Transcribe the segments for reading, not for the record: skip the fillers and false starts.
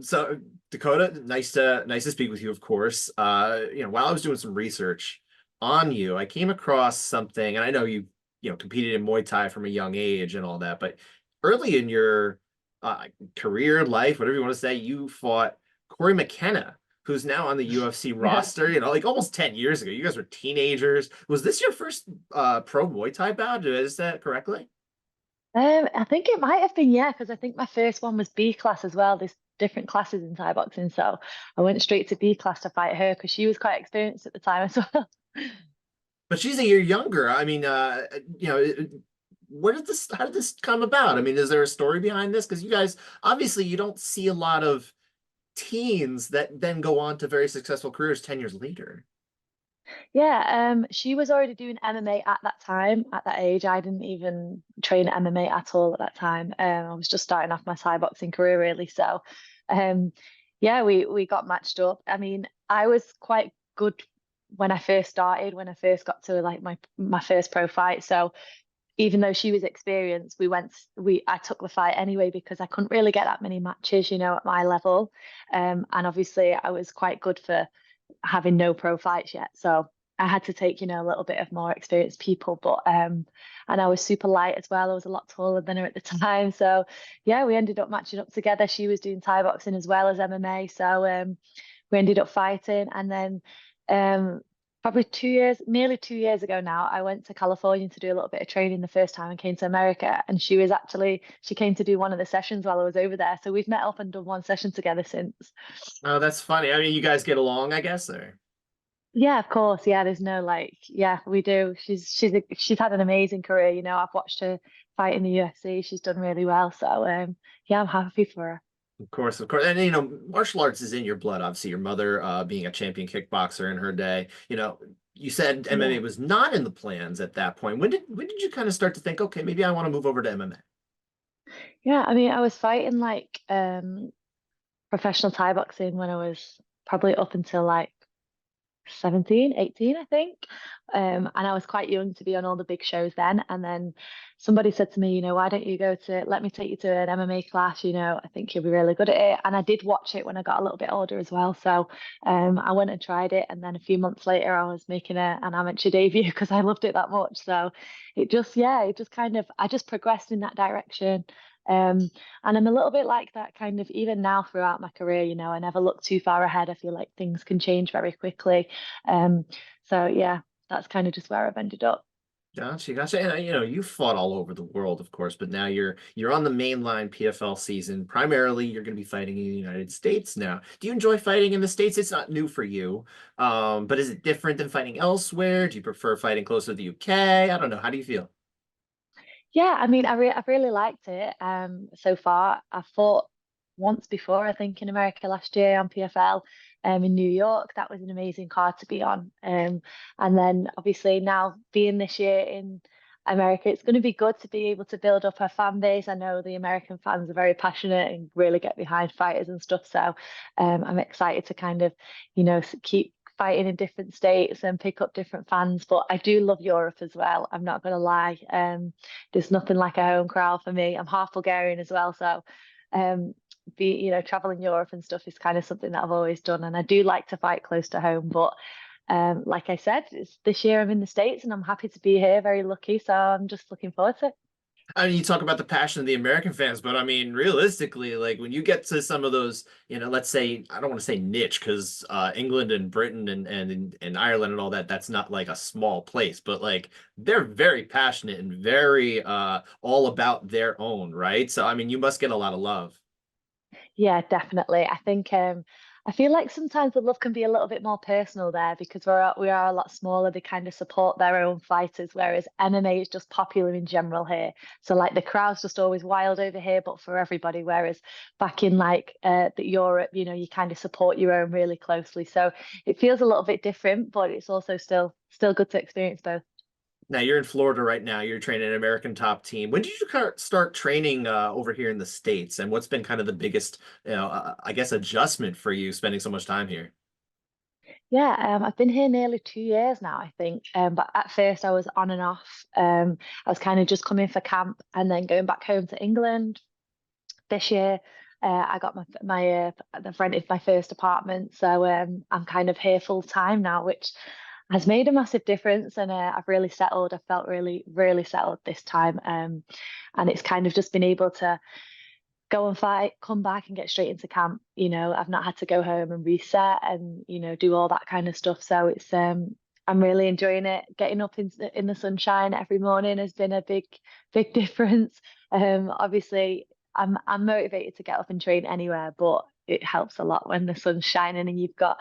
So Dakota, nice to speak with you, of course. While I was doing some research on you, I came across something, and I know you competed in Muay Thai from a young age and all that, but early in your career, life, whatever you want to say, you fought Corey McKenna, who's now on the UFC Yeah. roster, like almost 10 years ago. You guys were teenagers. Was this your first pro Muay Thai bout? Did I say that correctly? I think it might have been, yeah, because I think my first one was B class as well. There's different classes in Thai boxing, so I went straight to B class to fight her because she was quite experienced at the time as well. But she's a year younger. I mean, where did this, how did this come about? I mean, is there a story behind this? Because you guys, obviously, you don't see a lot of teens that then go on to very successful careers 10 years later. Yeah, she was already doing MMA at that time, at that age. I didn't even train MMA at all at that time. I was just starting off my Thai boxing career really. So, um, yeah, we got matched up. I mean, I was quite good when I first started, when I first got to like my first pro fight. So even though she was experienced, I took the fight anyway because I couldn't really get that many matches, at my level. And obviously I was quite good for having no pro fights yet. So I had to take, a little bit of more experienced people, but and I was super light as well. I was a lot taller than her at the time. So yeah, we ended up matching up together. She was doing Thai boxing as well as MMA. So we ended up fighting and then um probably 2 years, nearly 2 years ago now, I went to California to do a little bit of training the first time and came to America. And she came to do one of the sessions while I was over there. So we've met up and done one session together since. Oh, that's funny. I mean, you guys get along, I guess, or Yeah, of course. Yeah, there's no like, yeah, we do. She's had an amazing career. I've watched her fight in the UFC. She's done really well. So yeah, I'm happy for her. of course, of course. And martial arts is in your blood. Obviously, your mother being a champion kickboxer in her day. You said MMA Yeah. was not in the plans at that point. When did you kind of start to think, okay, maybe I want to move over to MMA? Yeah, I mean, I was fighting like professional Thai boxing when I was probably up until like 17, 18, I think. And I was quite young to be on all the big shows then. And then somebody said to me, why don't you let me take you to an MMA class? I think you'll be really good at it. And I did watch it when I got a little bit older as well. So I went and tried it. And then a few months later, I was making an amateur debut because I loved it that much. So it just kind of, I just progressed in that direction. Um, and I'm a little bit like that kind of even now throughout my career, I never look too far ahead. I feel like things can change very quickly. Um, so yeah, that's kind of just where I've ended up. Gotcha, gotcha. And you fought all over the world, of course, but now you're on the mainline PFL season. Primarily, you're going to be fighting in the United States now. Do you enjoy fighting in the States? It's not new for you, but is it different than fighting elsewhere? Do you prefer fighting closer to the UK? I don't know. How do you feel? Yeah, I mean, I've really liked it so far. I fought once before, I think, in America last year on PFL in New York. That was an amazing card to be on. And then obviously now being this year in America, it's going to be good to be able to build up a fan base. I know the American fans are very passionate and really get behind fighters and stuff. So I'm excited to kind of, keep fighting in different states and pick up different fans. But I do love Europe as well. I'm not going to lie. There's nothing like a home crowd for me. I'm half Bulgarian as well, so um, traveling Europe and stuff is kind of something that I've always done, and I do like to fight close to home. But like I said, this year I'm in the States, and I'm happy to be here. Very lucky, so I'm just looking forward to it. I mean, you talk about the passion of the American fans, but I mean, realistically, like when you get to some of those, let's say, I don't want to say niche because England and Britain and Ireland and all that, that's not like a small place, but like they're very passionate and very all about their own, right? So I mean, you must get a lot of love. Yeah, definitely. I feel like sometimes the love can be a little bit more personal there because we are a lot smaller. They kind of support their own fighters, whereas MMA is just popular in general here. So like the crowd's just always wild over here, but for everybody. Whereas back in like the Europe, you kind of support your own really closely. So it feels a little bit different, but it's also still good to experience both. Now you're in Florida right now. You're training an American top team. When did you start training over here in the States? And what's been kind of the biggest, I guess, adjustment for you spending so much time here? Yeah, I've been here nearly 2 years now, I think. But at first I was on and off. I was kind of just coming for camp and then going back home to England this year. I got I've rented my first apartment, so I'm kind of here full time now, which has made a massive difference, and I've really settled. I felt really, really settled this time, and it's kind of just been able to go and fight, come back and get straight into camp. I've not had to go home and reset and, do all that kind of stuff. So I'm really enjoying it. Getting up in the sunshine every morning has been a big, big difference. Obviously I'm motivated to get up and train anywhere, but it helps a lot when the sun's shining and you've got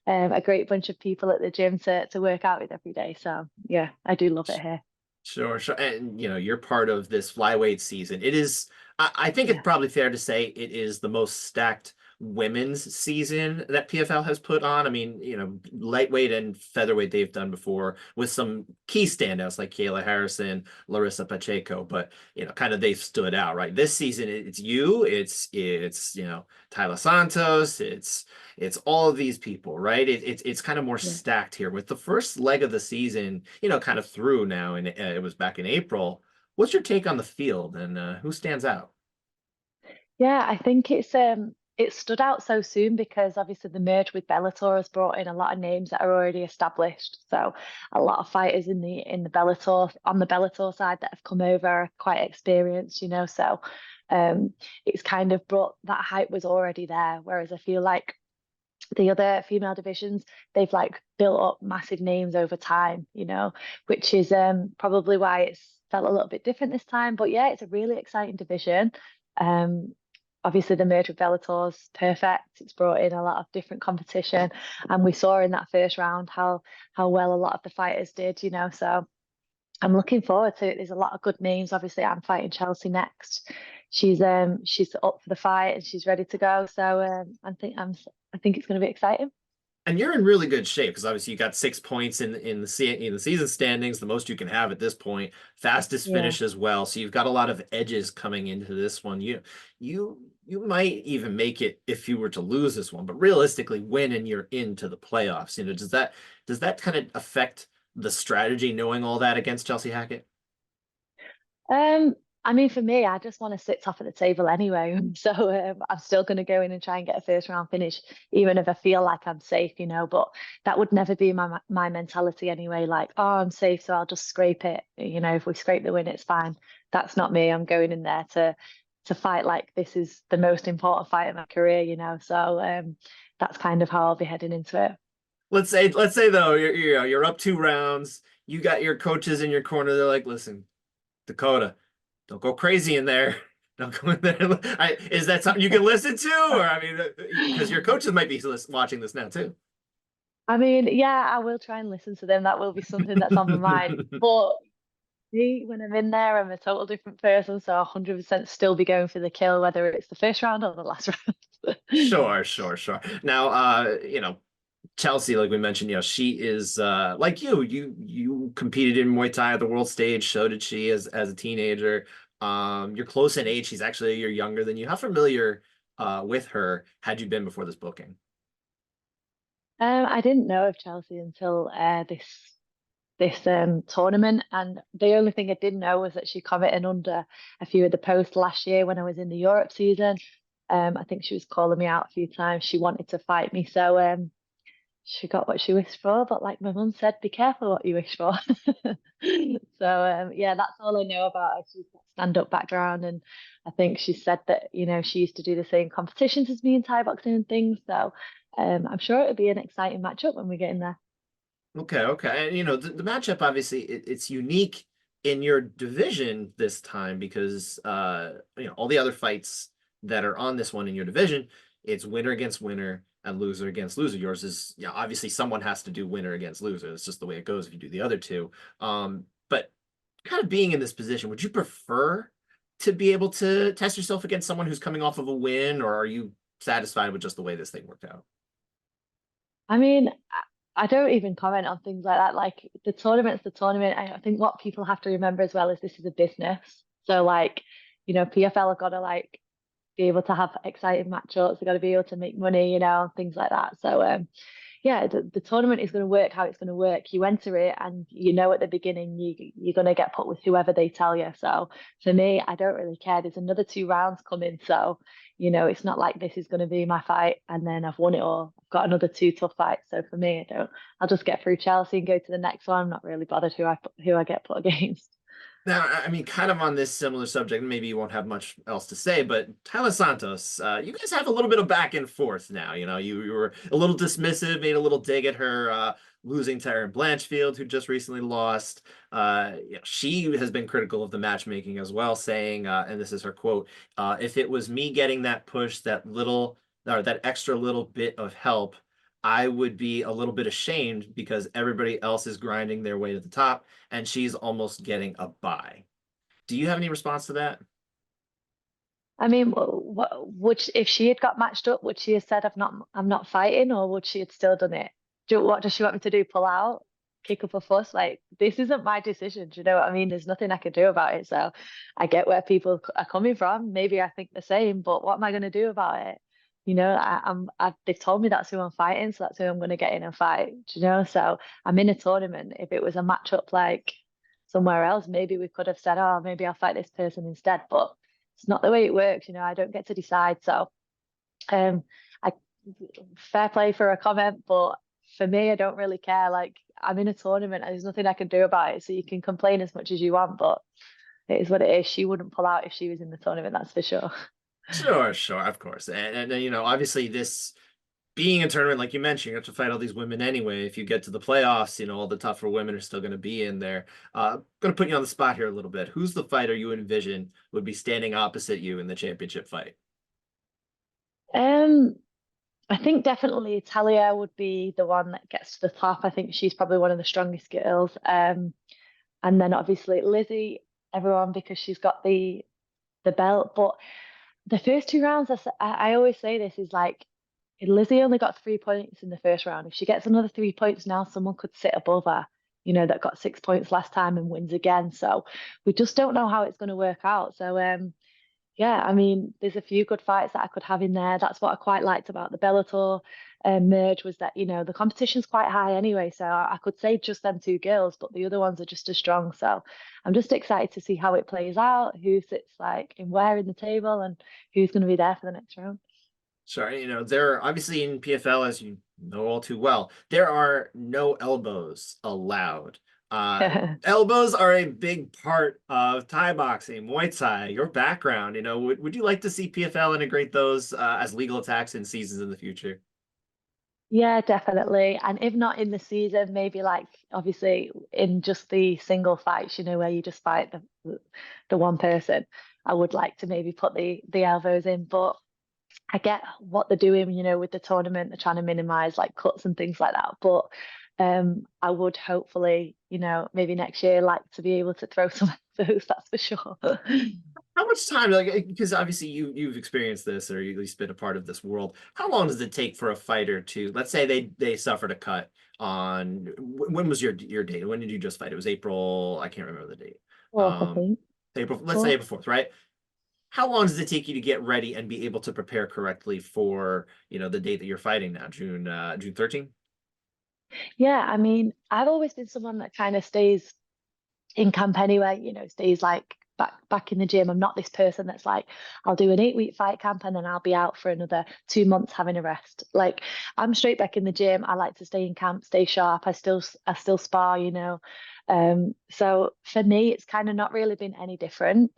a great bunch of people at the gym to work out with every day. So yeah, I do love it here. Sure, sure. And you're part of this flyweight season. It is, I think it's Yeah. probably fair to say it is the most stacked women's season that PFL has put on. I mean, lightweight and featherweight they've done before with some key standouts like Kayla Harrison, Larissa Pacheco, but kind of they've stood out, right? This season it's Taila Santos, it's all of these people, right? It's kind of more Yeah. stacked here with the first leg of the season, kind of through now, and it was back in April. What's your take on the field and who stands out? Yeah, I think it stood out so soon because obviously the merge with Bellator has brought in a lot of names that are already established. So a lot of fighters in the Bellator on the Bellator side that have come over are quite experienced, So it's kind of brought that hype was already there. Whereas I feel like the other female divisions, they've like built up massive names over time, which is probably why it's felt a little bit different this time. But yeah, it's a really exciting division. Um, Obviously the merge with Bellator's perfect. It's brought in a lot of different competition, and we saw in that first round how well a lot of the fighters did, So I'm looking forward to it. There's a lot of good names. Obviously, I'm fighting Chelsea next. She's up for the fight and she's ready to go. So I think it's going to be exciting. And you're in really good shape because obviously you got 6 points in the season standings, the most you can have at this point. Fastest Yeah. finish as well, so you've got a lot of edges coming into this one. You might even make it if you were to lose this one, but realistically, win and you're into the playoffs. Does that kind of affect the strategy knowing all that against Chelsea Hackett? Um, I mean, for me, I just want to sit top of the table anyway. So I'm still going to go in and try and get a first round finish, even if I feel like I'm safe, But that would never be my mentality anyway. Like, oh, I'm safe, so I'll just scrape it. If we scrape the win, it's fine. That's not me. I'm going in there to fight like this is the most important fight of my career, So that's kind of how I'll be heading into it. Let's say though, you're up 2 rounds. You got your coaches in your corner. They're like, listen, Dakota, don't go crazy in there. Don't go in there. Is that something you can listen to? Or, I mean, because your coaches might be watching this now too. I mean, yeah, I will try and listen to them. That will be something that's on my mind. But me, when I'm in there, I'm a total different person. So 100% still be going for the kill, whether it's the first round or the last round. Sure, sure, sure. Now, Chelsea, like we mentioned, she is like you competed in Muay Thai at the world stage. So did she as a teenager. You're close in age. She's actually a year younger than you. How familiar with her had you been before this booking? I didn't know of Chelsea until this tournament, and the only thing I did know was that she commented under a few of the posts last year when I was in the Europe season. I think she was calling me out a few times. She wanted to fight me, so she got what she wished for, but like my mum said, be careful what you wish for. So yeah, that's all I know about her. She's got stand-up background, and I think she said that she used to do the same competitions as me in Thai boxing and things. So I'm sure it'll be an exciting matchup when we get in there. Okay, okay. And the matchup obviously it's unique in your division this time because all the other fights that are on this one in your division, it's winner against winner and loser against loser. Yours is obviously someone has to do winner against loser. It's just the way it goes if you do the other two. But kind of being in this position, would you prefer to be able to test yourself against someone who's coming off of a win, or are you satisfied with just the way this thing worked out? I mean, I don't even comment on things like that. Like the tournament's the tournament. I think what people have to remember as well is this is a business. So like, PFL have got to like be able to have exciting matchups. They've got to be able to make money, and things like that. So yeah, the tournament is going to work how it's going to work. You enter it, and you know at the beginning you're going to get put with whoever they tell you. So for me, I don't really care. There's another 2 rounds coming, so it's not like this is going to be my fight, and then I've won it all. I've got another 2 tough fights. So for me, I don't. I'll just get through Chelsea and go to the next one. I'm not really bothered who I get put against. Now, I mean, kind of on this similar subject, maybe you won't have much else to say, but Taila Santos, you guys have a little bit of back and forth now. You were a little dismissive, made a little dig at her losing to Erin Blanchfield, who just recently lost. She has been critical of the matchmaking as well, saying, and this is her quote, if it was me getting that push, that little, or that extra little bit of help, I would be a little bit ashamed because everybody else is grinding their way to the top and she's almost getting a bye. Do you have any response to that? I mean, if she had got matched up, would she have said I'm not fighting, or would she have still done it? What does she want me to do? Pull out, kick up a fuss? Like this isn't my decision. Do you know what I mean? There's nothing I can do about it. So I get where people are coming from. Maybe I think the same, but what am I going to do about it? They've told me that's who I'm fighting, so that's who I'm going to get in and fight. Do you know? So I'm in a tournament. If it was a matchup like somewhere else, maybe we could have said, oh, maybe I'll fight this person instead. But it's not the way it works. I don't get to decide. So, um, I fair play for a comment, but for me, I don't really care. Like I'm in a tournament, and there's nothing I can do about it. So you can complain as much as you want, but it is what it is. She wouldn't pull out if she was in the tournament, that's for sure. Sure, sure, of course. And obviously this being a tournament, like you mentioned, you have to fight all these women anyway. If you get to the playoffs, all the tougher women are still going to be in there. Going to put you on the spot here a little bit. Who's the fighter you envision would be standing opposite you in the championship fight? Um, I think definitely Talia would be the one that gets to the top. I think she's probably one of the strongest girls. And then obviously Lizzie, everyone because she's got the belt. But the first 2 rounds, I always say this is like Lizzie only got 3 points in the first round. If she gets another 3 points now, someone could sit above her, that got 6 points last time and wins again. So we just don't know how it's going to work out. So yeah, I mean, there's a few good fights that I could have in there. That's what I quite liked about the Bellator merge was that, the competition's quite high anyway. So I could say just them 2 girls, but the other ones are just as strong. So I'm just excited to see how it plays out, who sits like in where in the table and who's going to be there for the next round. Sure, there are obviously in PFL, as you know all too well, there are no elbows allowed. Elbows are a big part of Thai boxing, Muay Thai, your background. Would you like to see PFL integrate those as legal attacks in seasons in the future? Yeah, definitely. And if not in the season, maybe like obviously in just the single fights, where you just fight the one person. I would like to maybe put the elbows in, but I get what they're doing, with the tournament. They're trying to minimize like cuts and things like that. But I would hopefully, maybe next year like to be able to throw some elbows, that's for sure. How much time, like, because obviously you've experienced this, or you at least been a part of this world. How long does it take for a fighter to, let's say they suffered a cut on, when was your date? When did you just fight? It was April, I can't remember the date. Fourth, I Um, think. April, let's say Fourth. April 4th, right? How long does it take you to get ready and be able to prepare correctly for, the date that you're fighting now, June 13th? Yeah, I mean, I've always been someone that kind of stays in camp anyway, stays like back in the gym. I'm not this person that's like, I'll do an 8 week fight camp and then I'll be out for another 2 months having a rest. Like I'm straight back in the gym. I like to stay in camp, stay sharp. I still spar, So for me, it's kind of not really been any different.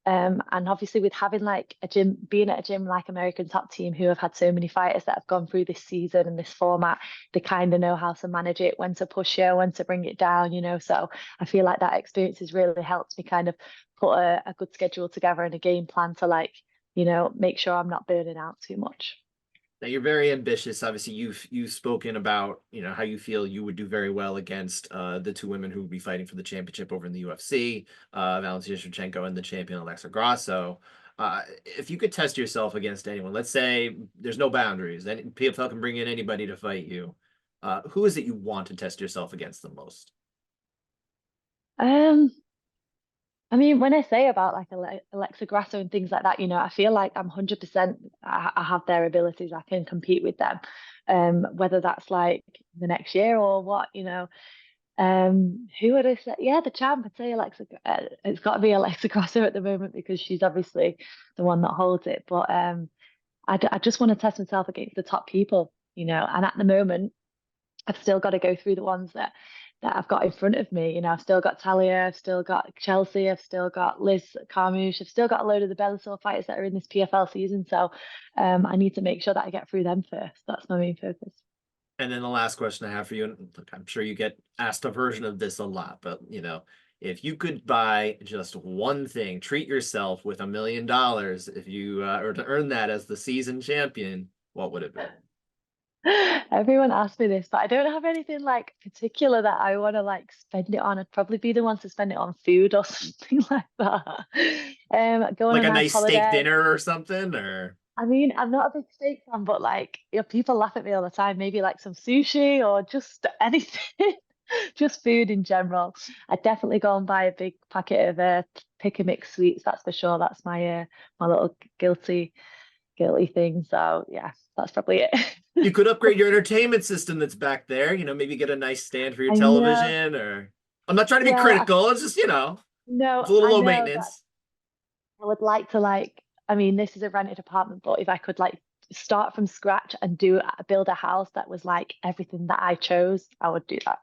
And obviously with having like a gym, being at a gym like American Top Team, who have had so many fighters that have gone through this season and this format, they kind of know how to manage it, when to push you, when to bring it down, So I feel like that experience has really helped me kind of put a good schedule together and a game plan to like, make sure I'm not burning out too much. Now you're very ambitious. Obviously, you've spoken about how you feel you would do very well against the two women who would be fighting for the championship over in the UFC, Valentina Shevchenko and the champion Alexa Grasso. If you could test yourself against anyone, let's say there's no boundaries, and PFL can bring in anybody to fight you. Who is it you want to test yourself against the most? Um, I mean, when I say about like Alexa Grasso and things like that, I feel like I'm 100%, I have their abilities. I can compete with them. Whether that's like the next year or what. Who would I say? Yeah, the champ. I'd say Alexa. It's got to be Alexa Grasso at the moment because she's obviously the one that holds it. But I just want to test myself against the top people. And at the moment, I've still got to go through the ones that I've got in front of me. I've still got Talia, I've still got Chelsea, I've still got Liz Carmouche, I've still got a load of the Bellator fighters that are in this PFL season. So I need to make sure that I get through them first. That's my main focus. And then the last question I have for you, and look, I'm sure you get asked a version of this a lot, but if you could buy just one thing, treat yourself with $1 million, if you or to earn that as the season champion, what would it be? Everyone asks me this, but I don't have anything like particular that I want to like spend it on. I'd probably be the one to spend it on food or something like that. Go on Like a a nice nice steak holiday. dinner or something, or I mean, I'm not a big steak fan, but like, people laugh at me all the time. Maybe like some sushi or just anything, just food in general. I'd definitely go and buy a big packet of pick and mix sweets. That's for sure. That's my little guilty thing. So yeah, that's probably it. you could upgrade your entertainment system that's back there. Maybe get a nice stand for your I know. television, or I'm not trying to be Well, critical. It's just, no, it's a little I low know that maintenance. I would like to like. I mean, this is a rented apartment, but if I could like start from scratch and build a house that was like everything that I chose, I would do that.